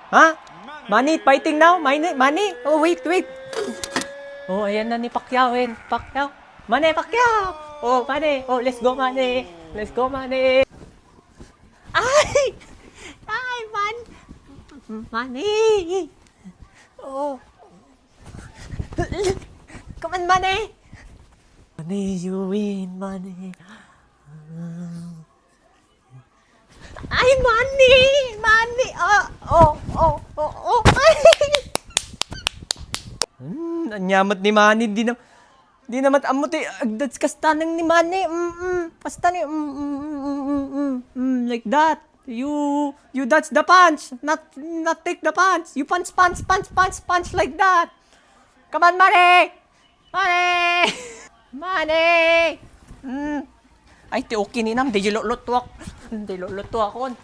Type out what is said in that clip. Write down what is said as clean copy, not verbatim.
Ha? Manny fighting now? Manny? Oh, wait. Oh, ayan na ni Pacquiao, Pacquiao. Manny, Pacquiao! Oh, Manny. Oh, let's go, Manny. Ay! Ay, Manny! Oh. Come on, Manny! Manny, you win, Manny. Ay, Manny! Ay! Anyamat ni Manny, di naman amot agdads kastanang ni Manny. Kastani, like that. You dodge the punch, not take the punch. You punch like that. Come on, Manny! Manny! Ay, ti okay ni nam, di luluto ako.